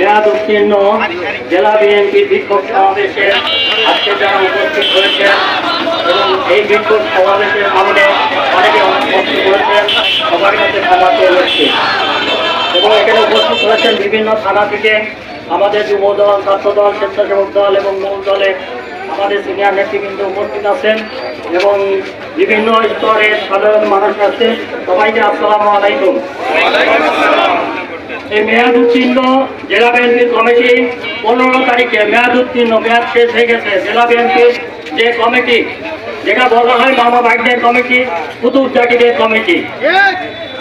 মেয়াদ উত্তীর্ণ জেলা বিএনপি বিক্ষোভ সমাবেশে আজকে যারা উপস্থিত হয়েছেন এবং এই বিক্ষোভ সমাবেশের সামনে অনেকে উপস্থিত হয়েছেন, সবার কাছে ক্ষমা চেয়ে হচ্ছে। এবং এখানে উপস্থিত হয়েছেন বিভিন্ন থানা থেকে আমাদের যুব দল, ছাত্র দল, স্বেচ্ছাসেবক দল এবং মূল দলে আমাদের সিনিয়র নেতৃবৃন্দ উপস্থিত আছেন এবং বিভিন্ন স্তরের সাধারণ মানুষ আছে। সবাইকে আসসালামু আলাইকুম। এই মেয়াদ উত্তীর্ণ জেলা বিএনপি কমিটি 15 তারিখে মেয়াদ উত্তীর্ণ, মেয়াদ শেষ হয়ে গেছে। জেলা বিএনপির যে কমিটি, যেটা বলা হয় মামা ভাগ্নের কমিটি, কুতুব জাকিরের কমিটি,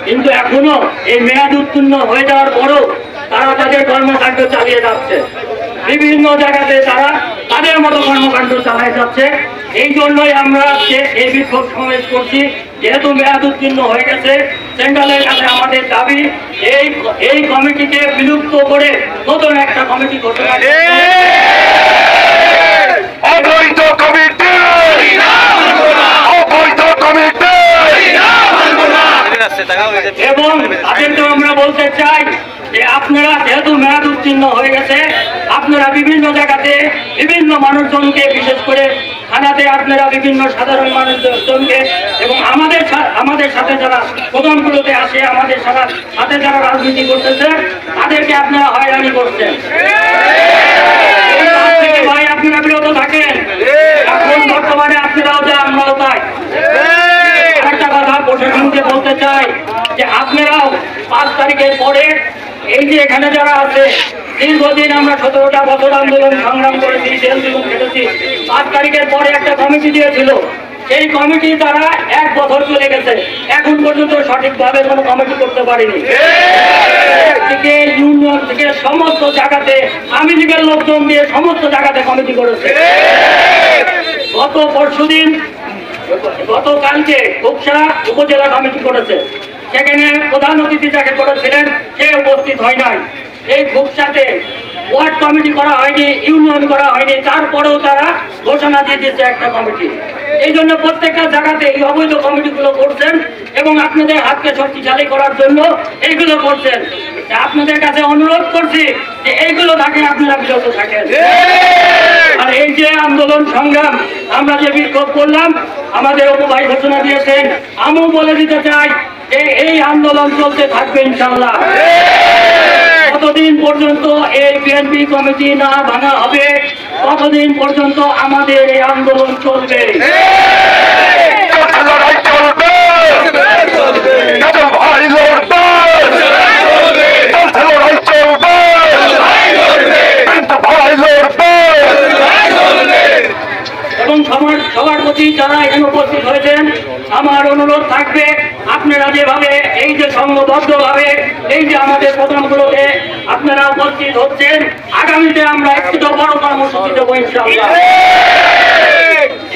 কিন্তু এখনো এই মেয়াদ উত্তীর্ণ হয়ে যাওয়ার পরও তারা তাদের কর্মকাণ্ড চালিয়ে যাচ্ছে। বিভিন্ন জায়গাতে তারা তাদের মতো কর্মকাণ্ড চালিয়ে যাচ্ছে। এই জন্যই আমরা আজকে এই বিক্ষোভ সমাবেশ করছি। যেহেতু মেয়াদ উত্তীর্ণ হয়ে গেছে, সেন্ট্রালের কাছে আমাদের দাবি এই কমিটিকে বিলুপ্ত করে নতুন একটা কমিটি ঘোষণা এবং তাদেরকে আমরা বলতে চাই যে আপনারা যেহেতু মেয়াদ উত্তীর্ণ হয়ে গেছে, আপনারা বিভিন্ন জায়গাতে বিভিন্ন মানুষজনকে, বিশেষ করে থানাতে আপনারা বিভিন্ন সাধারণ মানুষজনকে এবং আমাদের সাথে যারা প্রধানগুলোতে আসে, আমাদের সাথে যারা রাজনীতি করতেছে, তাদেরকে আপনারা হয়রানি করছেন। ভাই আপনারা বিরত থাকেন। এখন বর্তমানে আপনারাও যা, আমরাও তাই। একটা কথা প্রশাসনকে বলতে চাই যে আপনারাও 5 তারিখের পরে এই যে এখানে যারা আছে, দীর্ঘদিন আমরা 17টা বছর আন্দোলন সংগ্রাম করেছি, জেল জীবন কেটেছি। 5 তারিখের পরে একটা কমিটি দিয়েছিল, সেই কমিটি তারা 1 বছর চলে গেছে, এখন পর্যন্ত সঠিকভাবে কোনো কমিটি করতে পারেনি। থেকে ইউনিয়ন থেকে সমস্ত জায়গাতে আওয়ামী লীগের লোকজন দিয়ে সমস্ত জায়গাতে কমিটি করেছে। গতকালকে গোপসা উপজেলা কমিটি করেছে, সেখানে প্রধান অতিথি যাকে করেছিলেন সে উপস্থিত হয় নাই। এই গোপসাতে ওয়ার্ড কমিটি করা হয়নি, ইউনিয়ন করা হয়নি, তারপরেও তারা ঘোষণা দিয়ে দিয়েছে একটা কমিটি। এই জন্য প্রত্যেকটা জায়গাতে এই অবৈধ কমিটিগুলো করছেন এবং আপনাদের হাতকে শক্তিশালী করার জন্য এইগুলো করছেন। আপনাদের কাছে অনুরোধ করছি যে এইগুলো থাকে আপনারা বিরত থাকেন। আর এই যে আন্দোলন সংগ্রাম আমরা যে বিক্ষোভ করলাম, আমাদের উপভাই ঘোষণা দিয়েছেন, আমিও বলে দিতে চাই যে এই আন্দোলন চলতে থাকবে ইনশাআল্লাহ। কতদিন পর্যন্ত এই বিএনপি কমিটি না ভাঙা হবে, কতদিন পর্যন্ত আমাদের এই আন্দোলন চলবে। এবং সবার প্রতি যারা এখানে উপস্থিত হয়েছেন, আমার অনুরোধ থাকবে আপনারা যেভাবে এই যে সংঘবদ্ধভাবে এই যে আমাদের প্রোগ্রামগুলোতে আপনারা উপস্থিত হচ্ছেন, আগামীতে আমরা একটু বড় কর্মসূচি দেবো ইনশাআল্লাহ।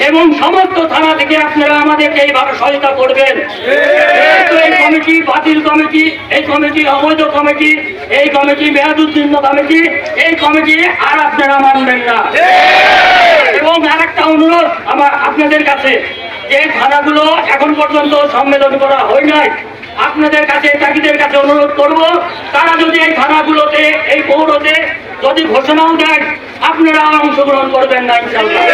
এবং সমস্ত থানা থেকে আপনারা আমাদেরকে এইভাবে সহায়তা করবেন। এই কমিটি বাতিল কমিটি, এই কমিটি অবৈধ কমিটি, এই কমিটি মেয়াদ উত্তীর্ণ কমিটি, এই কমিটি আর আপনারা মানবেন না। এবং আরেকটা অনুরোধ আমার আপনাদের কাছে, যে থানাগুলো এখন পর্যন্ত সম্মেলন করা হয় নাই, আপনাদের কাছে তাগিদের কাছে অনুরোধ করব, তারা যদি এই থানাগুলোতে, এই পৌরতে যদি ঘোষণাও দেয়, আপনারা অংশগ্রহণ করবেন না ইনশাআল্লাহ।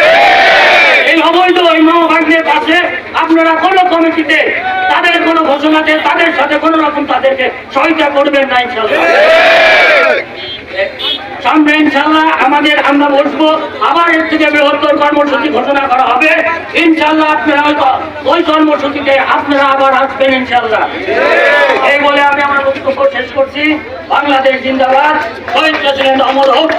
এই অবৈধ এই মামাভাগ্নের পাশে আপনারা কোনো কমিটিতে তাদের কোনো ঘোষণাতে তাদের সাথে কোনো রকম তাদেরকে সহায়তা করবেন না ইনশাআল্লাহ। সামনে ইনশাআল্লাহ আমরা বসবো, আবার এর থেকে বৃহত্তর কর্মসূচি ঘোষণা করা হবে ইনশাআল্লাহ। আপনারা ওই কর্মসূচিতে আপনারা আবার আসবেন ইনশাআল্লাহ। এই বলে আমি আমার বক্তব্য শেষ করছি। বাংলাদেশ জিন্দাবাদ, শহীদ প্রেসিডেন্ট অমর হোক।